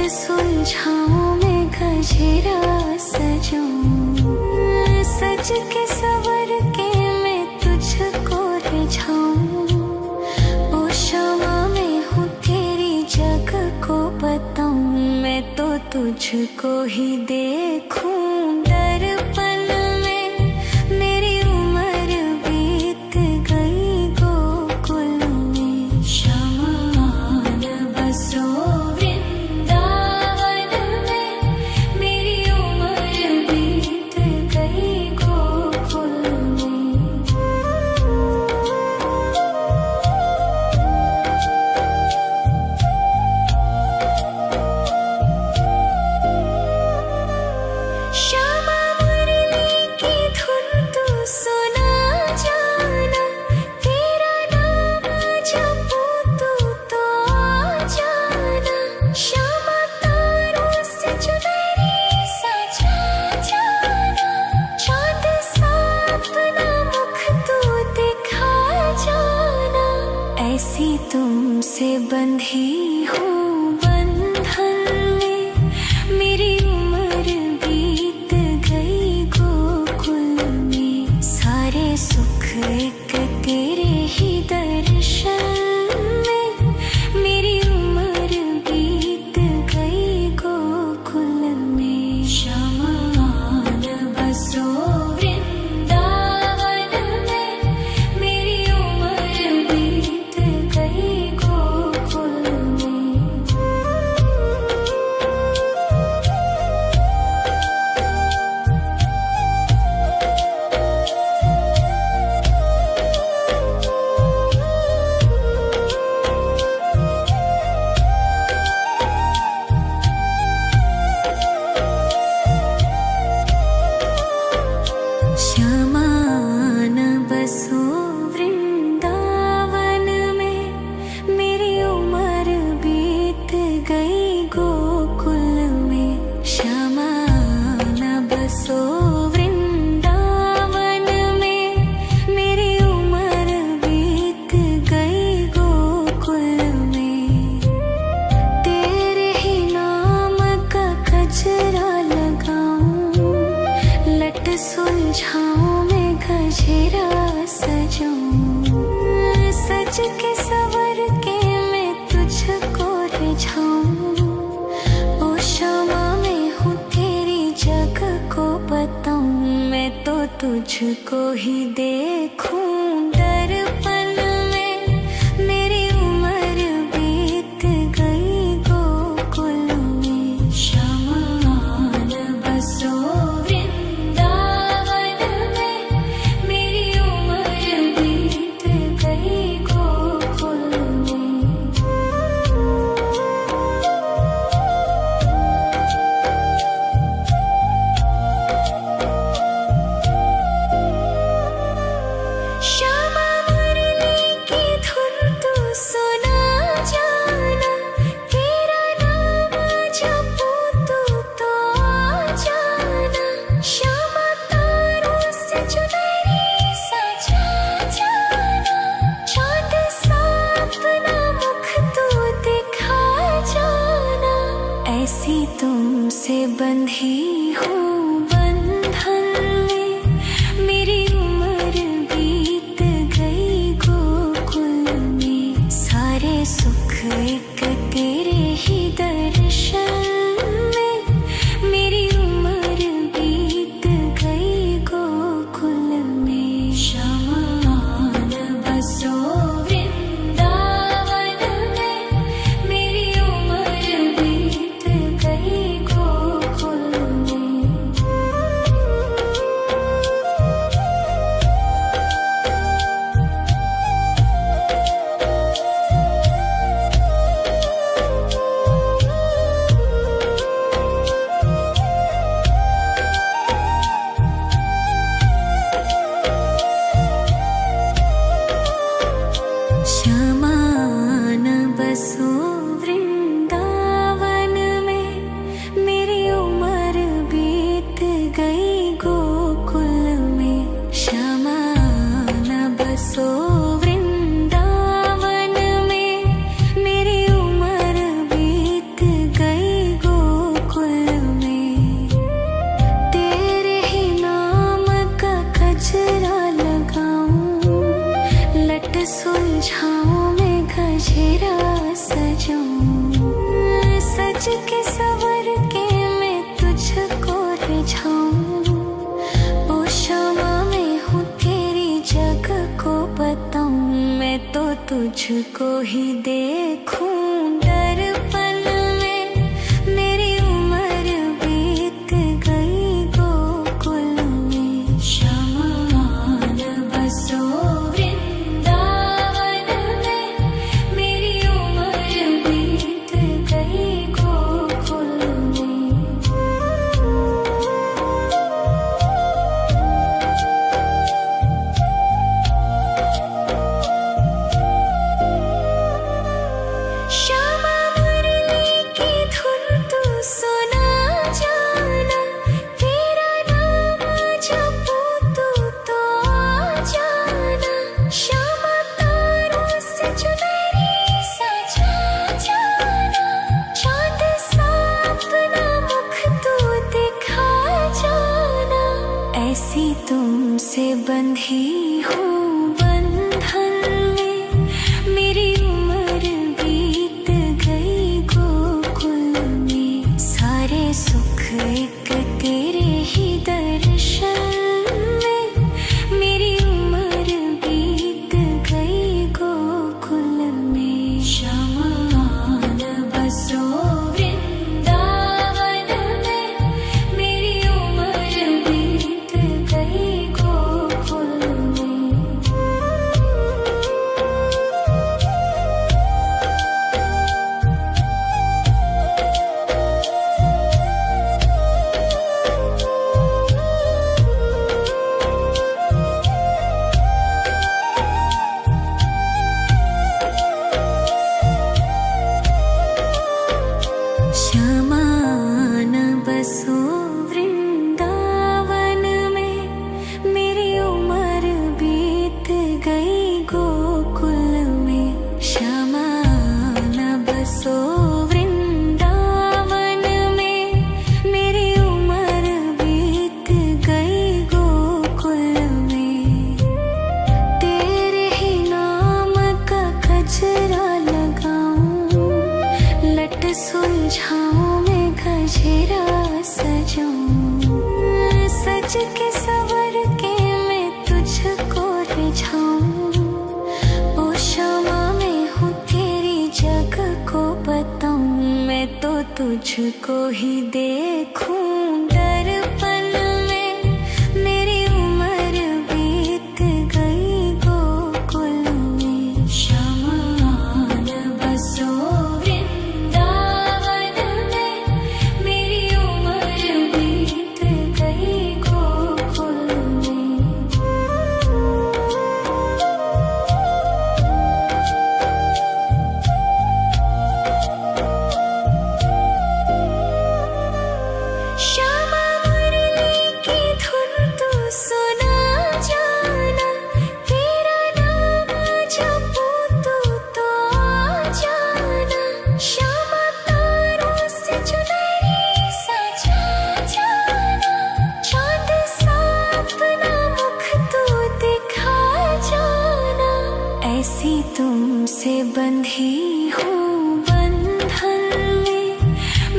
सुलझाऊं मैं गजरा सजाऊं, सज के सवर के मैं तुझको रिझाऊं। ओ शमा मैं हूँ तेरी जग को बताऊं, मैं तो तुझको ही देखूं दर्पण में। मेरी उम्र बीत गई गोकुल में, शमान बसो ऐसी तुमसे बंधी हूँ बंधन में। मेरी उम्र बीत गई गोकुल में, सारे सुख एक तेरे ही दर्शन में। मेरी उम्र बीत गई गोकुल में, शमान बसो सुलझाऊं मैं गजरा सजाऊं, सज के सवर के मैं तुझको रिझाऊं। ओ शमा मैं हूँ तेरी जग को बताऊं, मैं तो तुझको ही देखूं दर्पण में। मेरी उम्र बीत गई गोकुल में, शमान बसो श्यामा मुरली तुझको ही देखूं दर्पण में, मेरी उम्र बीत गई गोकुल में। शमान बसो वृंदावन में, मेरी उम्र बीत गई गोकुल में। श्यामा मुरली की धुन तू सुना जाना, तेरा नाम जपूं तू तो आ जाना। श्यामा तारों से चुनरी सजा जाना, चाँद सा अपना मुख तू दिखा जाना। ऐसी तुमसे बंधी हूँ बंधन में, मेरी उम्र बीत गई गोकुल में। सारे सुख एक तेरे ही दर्शन में, मेरी उम्र बीत गई गोकुल में। शमान बसो वृंदावन में, मेरी उम्र बीत गई गोकुल में। शमान बसो वृंदावन में, मेरी उम्र बीत गई गोकुल में। शमान बसो वृंदावन में, मेरी उम्र बीत गई गोकुल में। तेरे ही नाम का गजरा लगाऊं, लट सुलझाऊं मैं गजरा सजाऊं। सज के सवर के मैं तुझको रिझाऊं। ओ श्यामा मैं हूँ तेरी जग को बताऊं, मैं तो तुझको ही देखूं दर्पण में, मेरी उम्र बीत गई गोकुल में। शमान बसो वृंदावन में, मेरी उम्र बीत गई गोकुल में। श्यामा मुरली की धुन तू सुना जाना, तेरा नाम जपूं तू तो आ जाना। श्यामा तारों से चुनरी सजा जाना, चाँद सा अपना मुख तू दिखा जाना। ऐसी तुमसे बंधी हूँ बंधन में,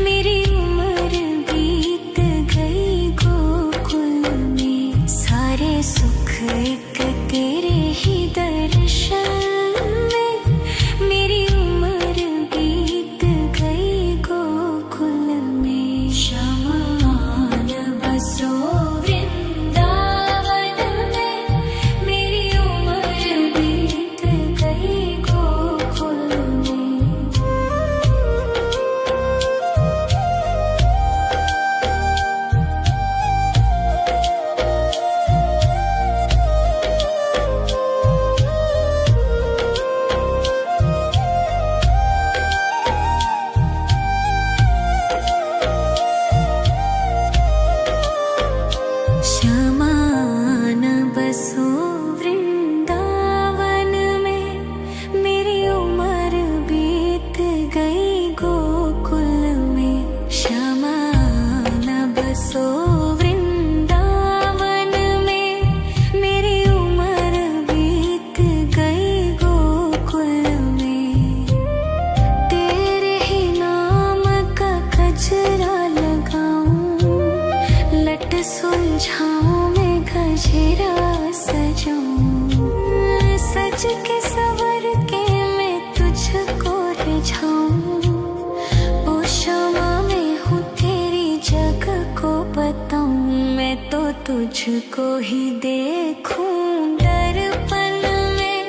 मेरी उम्र बीत गई गोकुल में। सारे सुख एक तेरे ही दर्शन में, मेरी उम्र बीत गई गोकुल में। शमान बसो वृंदावन में, मेरी उम्र बीत गई गोकुल में। शमान बसो वृंदावन में, मेरी उम्र बीत गई गोकुल में। शमान बसो वृंदावन में, मेरी उम्र बीत गई गोकुल में। तेरे ही नाम का गजरा लगाऊं, लट सुलझाऊं मैं गजरा सजाऊं। सज के सवर के तुझको ही देखूं दर्पण में।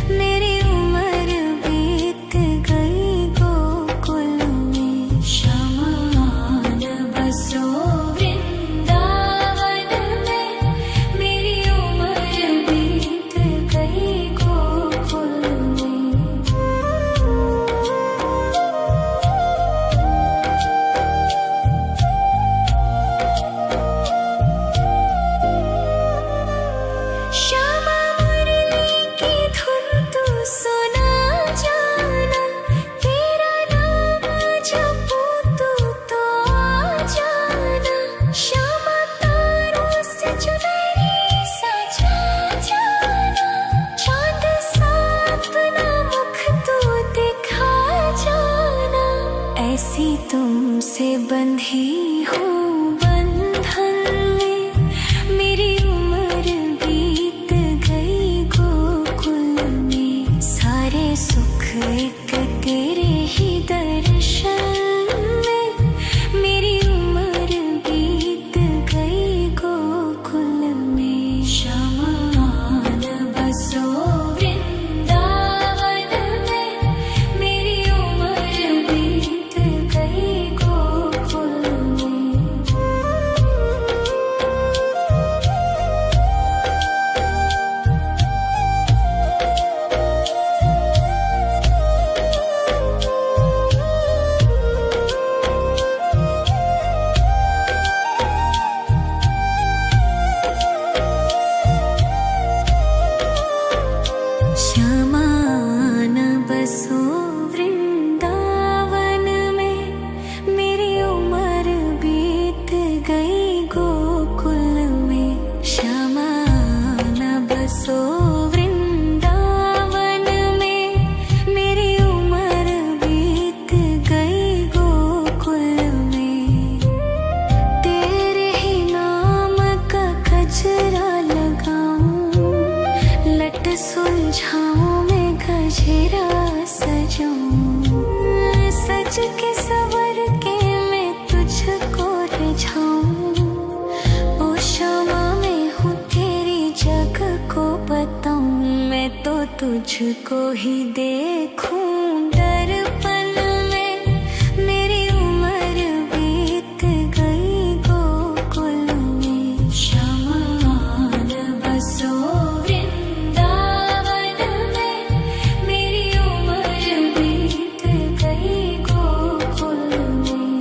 मेरी उम्र बीत गई गोकुल में, शमान बसो वृंदावन में। मेरी उम्र बीत गई गोकुल में। श्यामा मुरली की धुन तू सुना जाना, तेरा नाम जपूं तू तो आ जाना। श्यामा तारों से चुनरी सजा जाना, चांद सा अपना मुख तू दिखा जाना। ऐसी तुमसे बंधी हूँ बंधन में, मेरी उम्र बीत गई गोकुल में। सारे सुख एक तेरे ही दर्शन में, मेरी उम्र बीत गई गोकुल में। शमान बसो वृंदावन में, मेरी उम्र बीत गई गोकुल में। श्यामान बसो वृंदावन में, मेरी उम्र बीत गई गोकुल में। श्यामान बसो वृंदावन में, मेरी उम्र बीत गई गोकुल में। तेरे ही नाम का गजरा लगाऊं, लट सुलझाऊं मैं गजरा सजाऊं। सज के सवर के मैं तुझको रिझाऊं। ओ श्यामा मैं हूँ तेरी जग को बताऊं, मैं तो तुझको ही देखूं दर्पण में। मेरी उम्र बीत गई गोकुल में। शमान बसो वृंदावन में, मेरी उम्र बीत गई गोकुल में।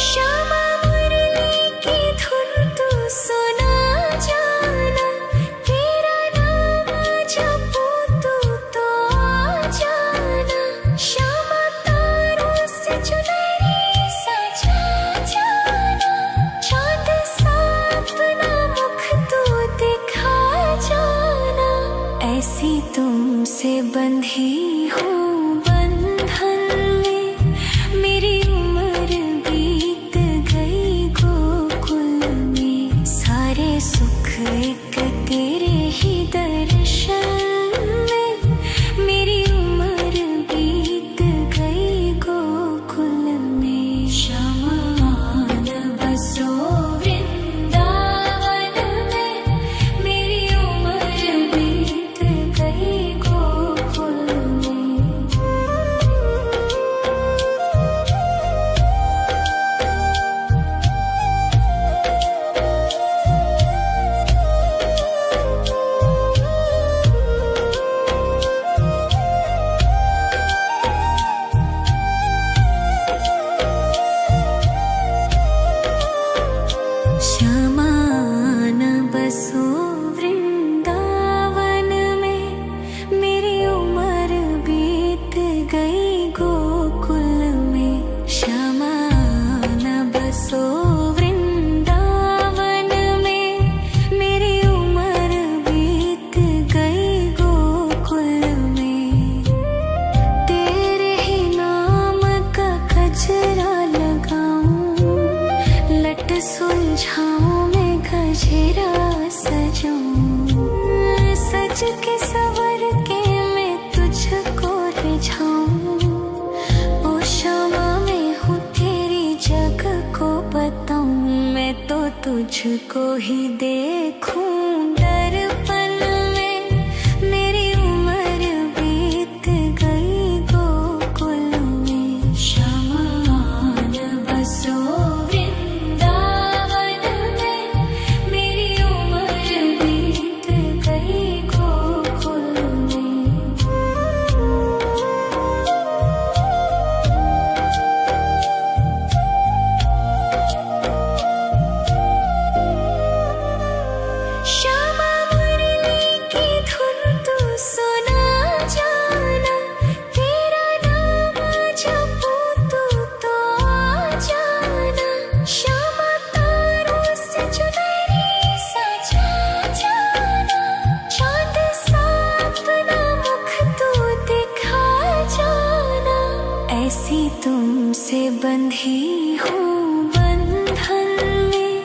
श्यामा मुरली की धुन तू सुना जाना, तेरा नाम जपूं तू तो आ जाना। श्यामा तारों से चुनरी सजा जाना, चांद सा अपना मुख तू दिखा जाना। ऐसी तुमसे बंधी हूँ बंधन में, मेरी उम्र बीत गई गोकुल में। सारे सुख एक तेरे ही दर्शन में, मेरी उम्र बीत गई गोकुल में। शमान बसो वृंदावन में, मेरी उम्र बीत गई गोकुल में। श्यामान बसो वृंदावन में, मेरी उम्र बीत गई गोकुल में। श्यामान बसो वृंदावन में, मेरी उम्र बीत गई गोकुल में। तेरे ही नाम का गजरा लगाऊं, लट सुलझाऊं मैं गजरा सजाऊं। सज के सवर के रिझाऊं। ओ क्षमा मैं हूँ तेरी जग को बताऊं, मैं तो तुझको ही देखूं दर्पण में। मेरी उम्र बीत गई गोकुल में, शमान बसो वृंदावन में। मेरी उम्र बीत गई गोकुल में। श्यामा मुरली की धुन तू सुना जाना, तेरा नाम जपूं तू तो आ जाना। श्यामा तारों से चुनरी सजा जाना, चांद सा अपना मुख तू दिखा जाना। ऐसी तुमसे बंधी हूँ बंधन में,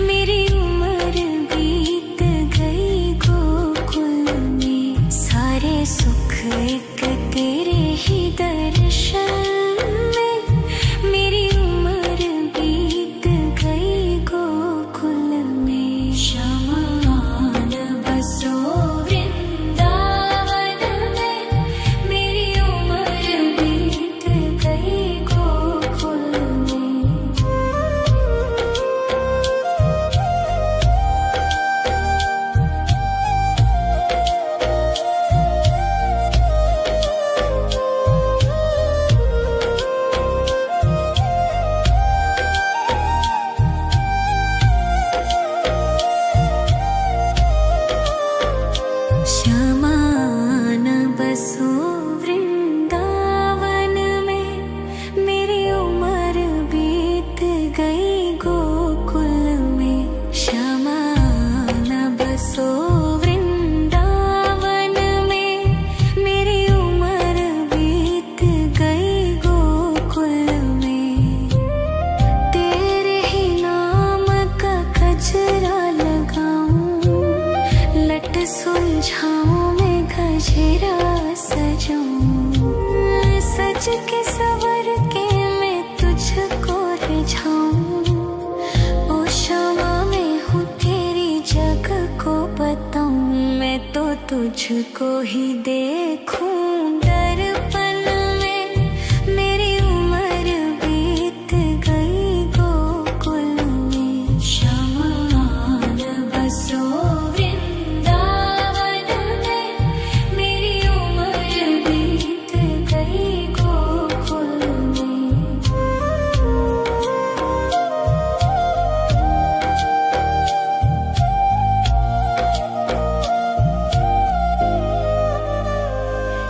मेरी उम्र बीत गई गोकुल में। सारे सुख एक तेरे ही दर्शन में, मेरी उम्र बीत गई गोकुल में। शमान बसो वृंदावन में, मेरी उम्र बीत गई गोकुल में। शमान बसो वृंदावन में, मेरी उम्र बीत गई गोकुल में। शमान बसो वृंदावन में, मेरी उम्र बीत गई गोकुल में। तेरे ही नाम का गजरा लगाऊं, लट सुलझाऊं मैं गजरा सजाऊं। सज के सवर के मैं तुझको रिझाऊं। ओ क्षमा मैं हूँ तेरी जग को बताऊं, मैं तो तुझको ही देखूं दर्पण में। मेरी उम्र बीत गई गोकुल में। शमान बसो वृंदावन में, मेरी उम्र बीत गई गोकुल में।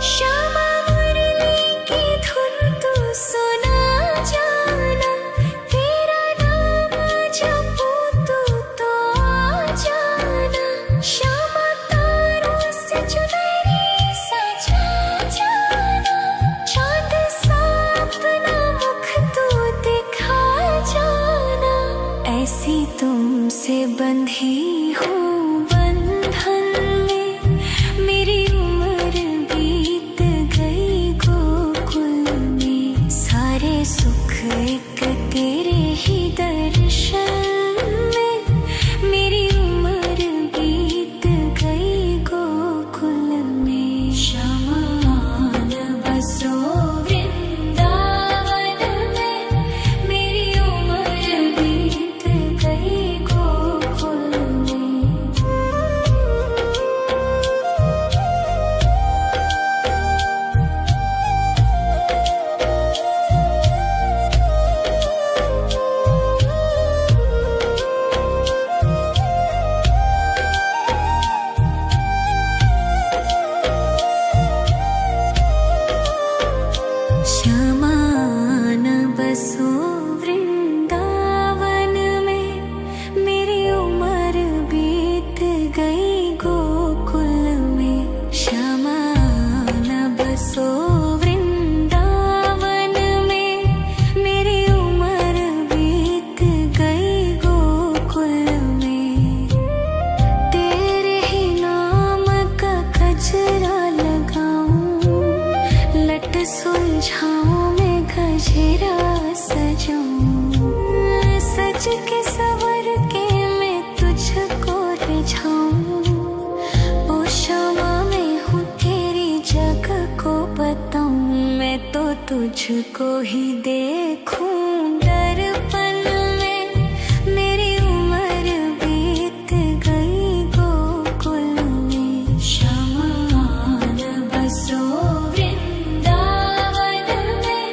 श्यामा सुलझाऊं मैं गजरा सजाऊं, सज के सवर के मैं तुझको रिझाऊं। ओ शमा मैं हूँ तेरी जग को बताऊं, मैं तो तुझको ही देखूं दर्पण में। मेरी उम्र बीत गई गोकुल में, शमान बसो वृंदावन में।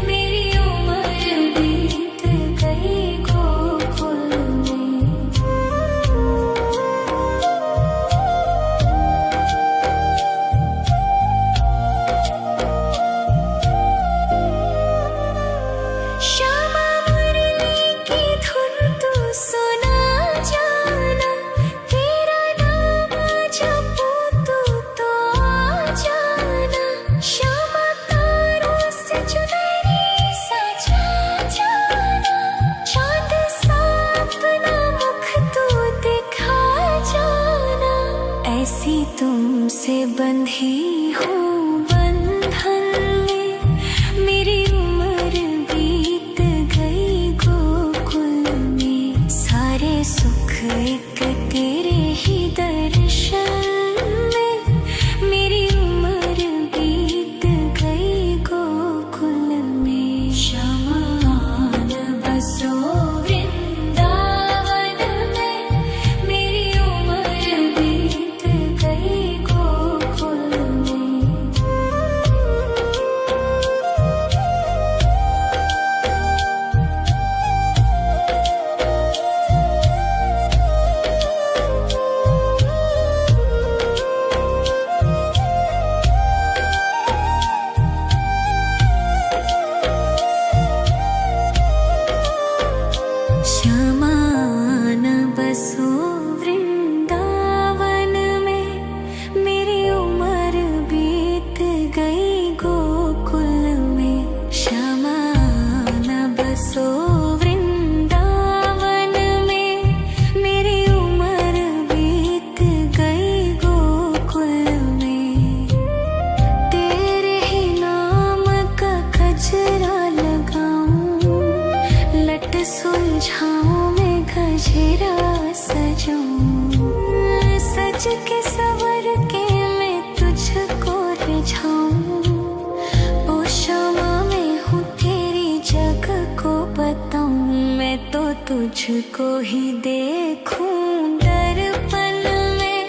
मेरी उम्र बीत गई गोकुल में। श्यामा मुरली की धुन तू सुना जाना, तेरा नाम जपूं तू तो आ जाना। श्यामा तारों से चुनरी सजा जाना, चाँद सा अपना मुख तू दिखा जाना। ऐसी तुमसे बंधी हूँ बंधन में, मेरी उम्र बीत गई गोकुल में। सारे सुख एक तेरे ही दर्शन में, मेरी उम्र बीत गई गोकुल में। शमान बसो वृंदावन में, मेरी उम्र बीत गई गोकुल में। शमान बसो वृंदावन में, मेरी उम्र बीत गई गोकुल में। शमान बसो वृंदावन में, मेरी उम्र बीत गई गोकुल में। तेरे ही नाम का गजरा लगाऊं, लट सुलझाऊं मैं गजरा सजाऊं। सज के सवर के मैं तुझको रिझाऊं। ओ शमा मैं हूँ तेरी जग को बताऊं, मैं तो तुझको ही देखूं दर्पण में।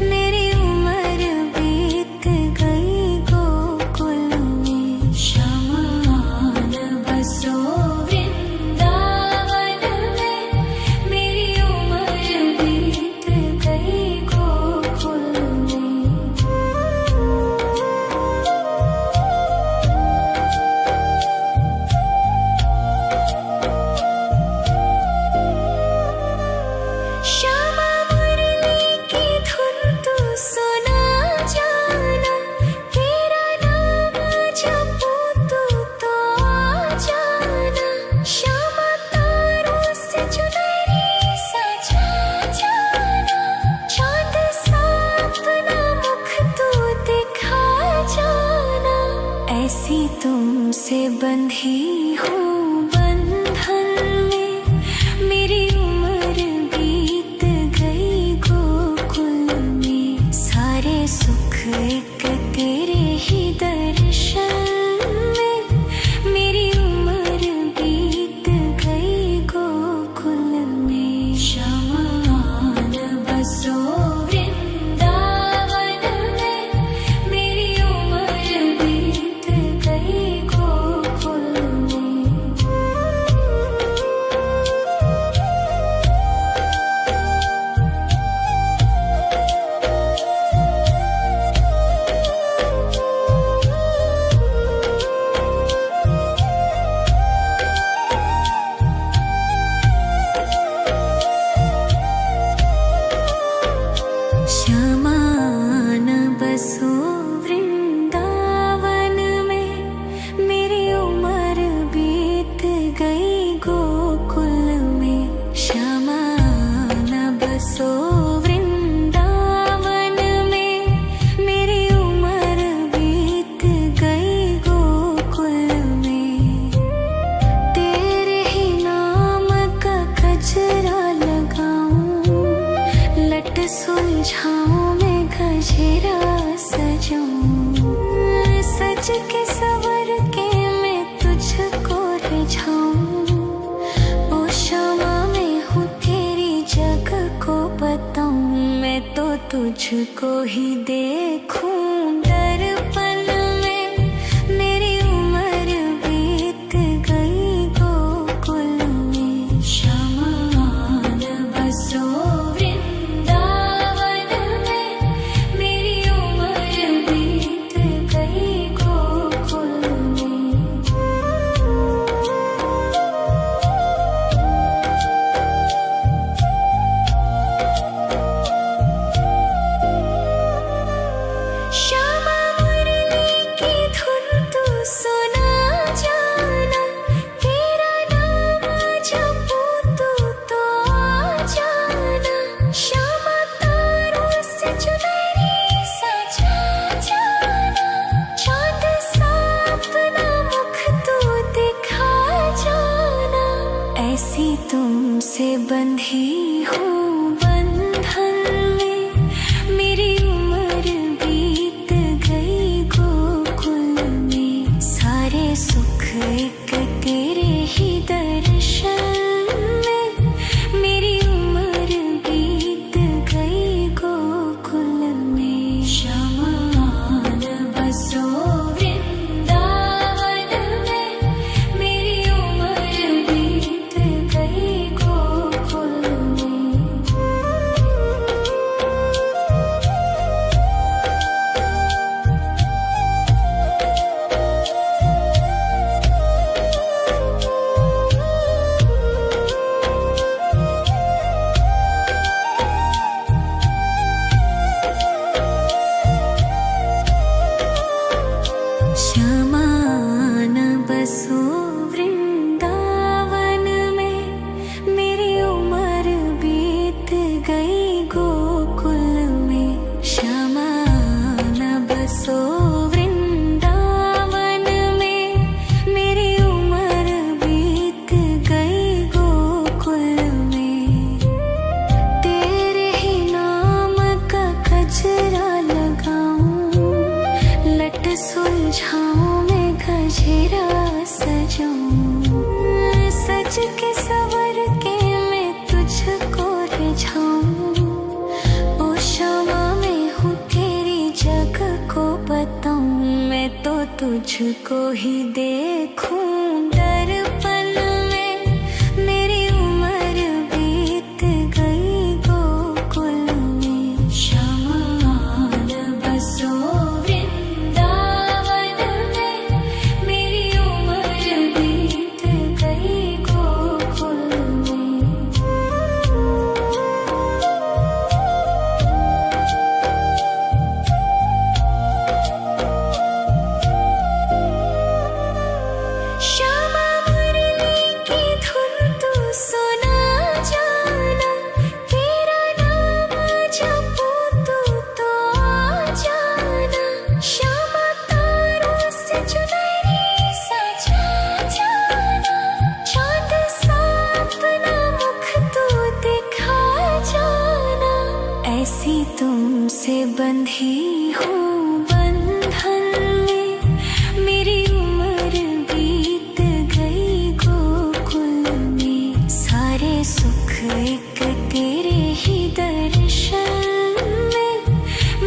मेरी उम्र बीत गई गोकुल में। शमान बसो वृंदावन में, मेरी उम्र बीत गई गोकुल में। श्यामा मुरली की धुन तू सुना जाना, तेरा नाम जपूं तू तो आ जाना। श्यामा तारों से चुनरी सजा जाना, चाँद सा अपना मुख तू दिखा जाना। ऐसी तुमसे बंधी हूँ बंधन में, मेरी उम्र बीत गई गोकुल में। सारे सुख एक तेरे ही दर्शन में, मेरी उम्र बीत गई गोकुल में। शमान बसो वृंदावन में, मेरी उम्र बीत गई गोकुल में। तुझको ही देखूं दर्पण में, मेरी उम्र बीत गई गोकुल में। शमान बसो वृंदावन में, मेरी उम्र बीत गई गोकुल में। श्यामा मुरली की धुन तू सुना जाना, तेरा नाम जपूं तू तो आ जाना। श्यामा तारों से चुनरी सजा जाना, चांद सा अपना मुख तू दिखा जाना। ऐसी तुमसे बंधी हूँ बंधन में, मेरी उम्र बीत गई गोकुल में। सारे सुख एक तेरे ही दर्शन में, मेरी उम्र बीत गई गोकुल में। शमान बसो वृंदावन में, मेरी उम्र बीत गई गोकुल में। श्यामान बसो वृंदावन में, मेरी उम्र बीत गई गोकुल में। श्यामान बसो वृंदावन में, मेरी उम्र बीत गई गोकुल में। तेरे ही नाम का गजरा लगाऊं, लट सुलझाऊं मैं गजरा सजाऊं। सज के सवर के मैं तुझको रिझाऊं, ओ श्यामा मैं हूँ तेरी जग को बताऊं। मैं तो तुझको ही देखूं दर्पण में, मेरी उम्र बीत गई गोकुल में। शमान बसो वृंदावन में, मेरी उम्र बीत गई गोकुल में। श्यामा मुरली की धुन तू सुना जाना, तेरा नाम जपूं तू तो आ जाना। श्यामा तारों से चुनरी सजा जाना, चांद सा अपना मुख तू दिखा जाना। ऐसी तुमसे बंधी हूँ बंधन में, मेरी उम्र बीत गई गोकुल में। सारे सुख एक तेरे ही दर्शन में,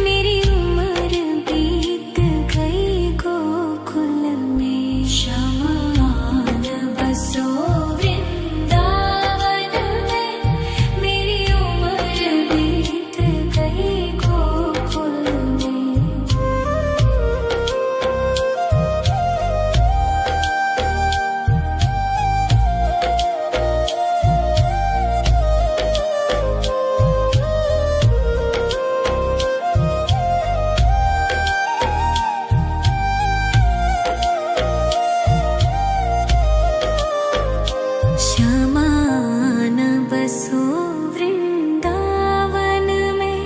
मेरी उम्र बीत गई गोकुल में। शमान बसो वृंदावन में, मेरी उम्र बीत गई गोकुल में। श्यामान बसो वृंदावन में,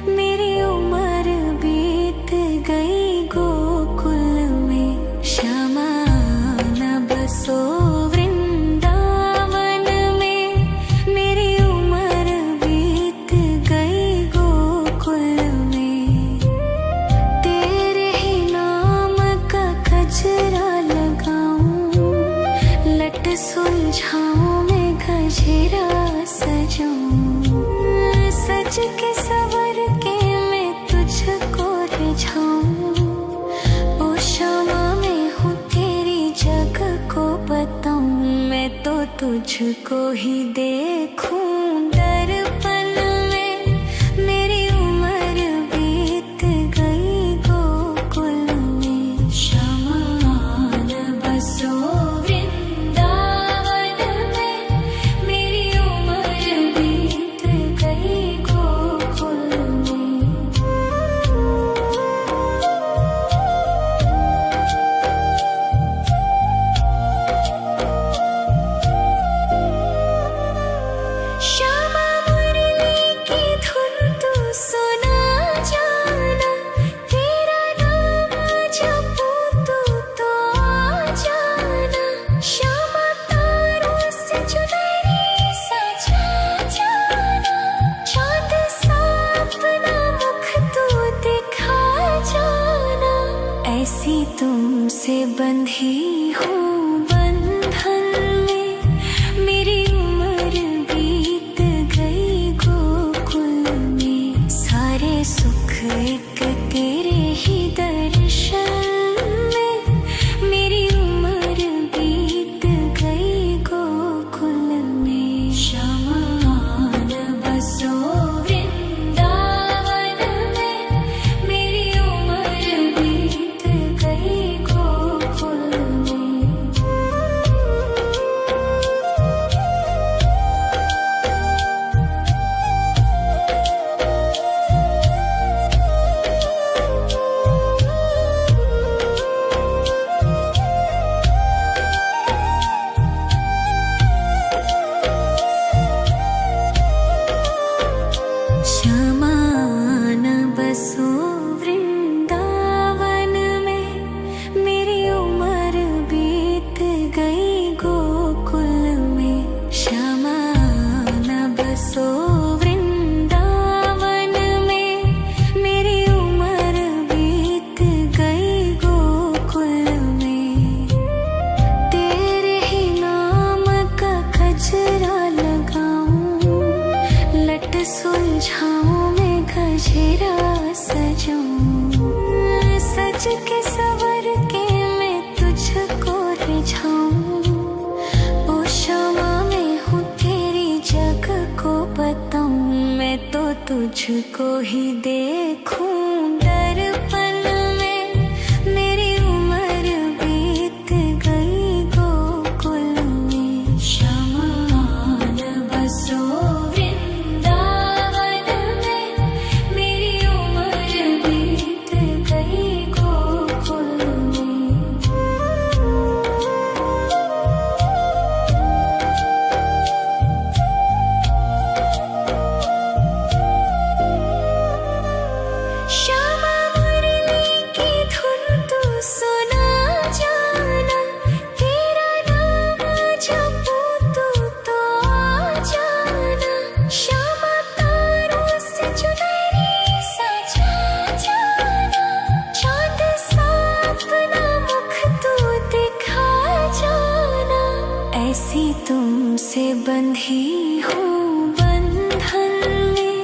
मेरी उम्र बीत गई गोकुल में। श्यामान बसो वृंदावन में, मेरी उम्र बीत गई गोकुल में। तेरे ही नाम का गजरा लगाऊं, लट सुलझाऊं मैं गजरा सजाऊं। सज के सवर के तुझको ही देखूं दर्पण में। मेरी उम्र बीत गई गोकुल में, शमान बसो वृंदावन में। मेरी उम्र बीत गई गोकुल में। श्यामा मुरली की धुन तू सुना जाना, तेरा नाम जपूं तू तो आ जाना। श्यामा तारों से चुनरी सजा जाना, चांद सा अपना मुख तू दिखा जाना। ऐसी तुमसे बंधी हूँ बंधन में, मेरी उम्र बीत गई गोकुल में। सारे सुख एक तेरे ही दर्शन में, मेरी उम्र बीत गई गोकुल में। शमान बसो वृंदावन में, मेरी उम्र बीत गई गोकुल में। शमान बसो वृंदावन में, मेरी उम्र बीत गई गोकुल में। शमान बसो वृंदावन में, मेरी उम्र बीत गई गोकुल में। तेरे ही नाम का गजरा लगाऊं, लट सुलझाऊं मैं गजरा सजाऊं। सज के सवर के मैं तुझको रिझाऊं। ओ क्षमा मैं हूँ तेरी जग को बताऊं, मैं तो तुझको ही देखूं दर्पण में। मेरी उम्र बीत गई गोकुल में। शमान बसो वृंदावन में, मेरी उम्र बीत गई गोकुल में। श्यामा मुरली की धुन तू सुना जाना, तेरा नाम जपूं तू तो आ जाना। श्यामा तारों से चुनरी सजा जाना, चांद सा अपना मुख तू दिखा जाना। ऐसी तुमसे बंधी हूँ बंधन में,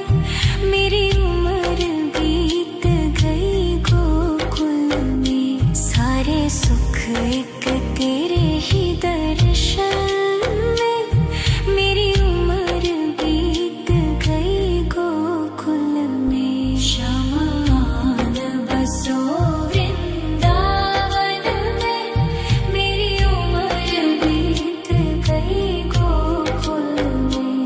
मेरी उम्र बीत गई गोकुल में। सारे सुख एक तेरे ही दर्शन में, मेरी उम्र बीत गई गोकुल में। शमान बसो वृंदावन में, मेरी उम्र बीत गई गोकुल में।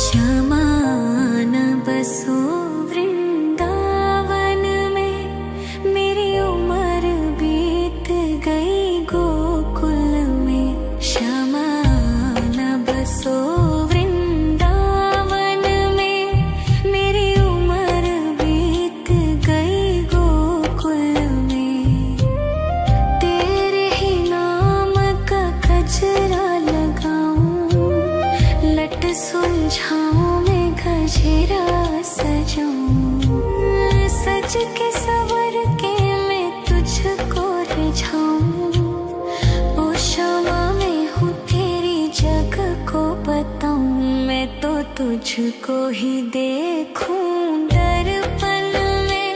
शमान बसो वृंदावन में, मेरी उम्र बीत गई गोकुल में। शमान बसो वृंदावन में, मेरी उम्र बीत गई गोकुल में। तेरे ही नाम का गजरा लगाऊं, लट सुलझाऊं मैं गजरा सजाऊं। सज के सवर के तुझको ही देखूं दर्पण में,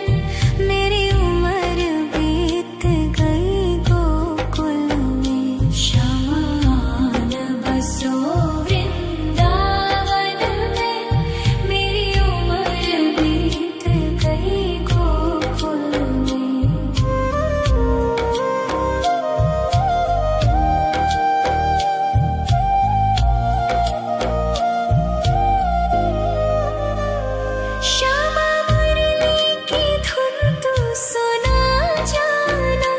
मेरी उम्र बीत गई गोकुल में। शमान बसो वृंदावन में, मेरी उम्र बीत गई गोकुल में। श्यामा मुरली की धुन तू सुना जाना,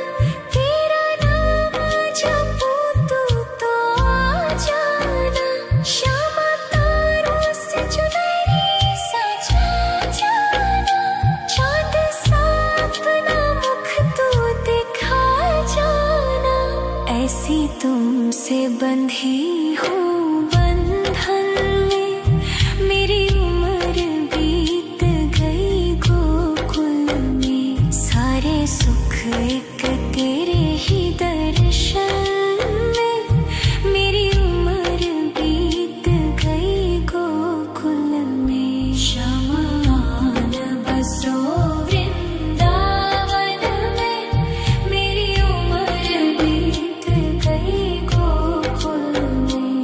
तेरा नाम जपूं तू तो आ जाना। श्यामा तारों से चुनरी सजा जाना, चाँद सा अपना मुख तू दिखा जाना। ऐसी तुमसे बंधी हूँ बंधन में, मेरी उम्र बीत गई गोकुल में। सारे सुख एक तेरे ही दर्शन में, मेरी उम्र बीत गई गोकुल में। शमान बसो वृंदावन में, मेरी उम्र बीत गई गोकुल में।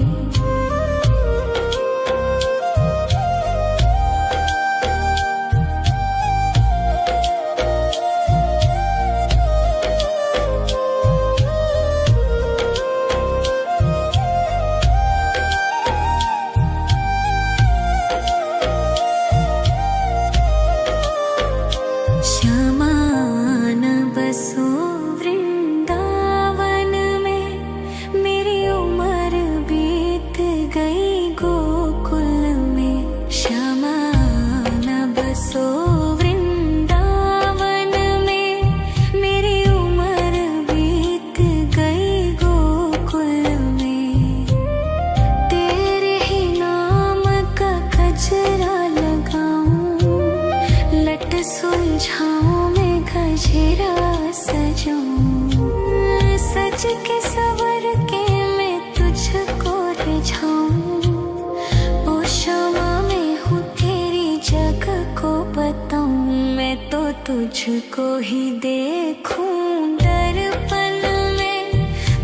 शमान बसो वृंदावन में, मेरी उम्र बीत गई गोकुल में। शमान बसो वृंदावन में, मेरी उम्र बीत गई गोकुल में। तेरे ही नाम का गजरा लगाऊं, लट सुलझाऊं मैं गजरा सजाऊं। सज के सवर के मैं तुझको रिझाऊं, ओ क्षमा में हूँ तेरी जग को बताऊं। मैं तो तुझको ही देखूं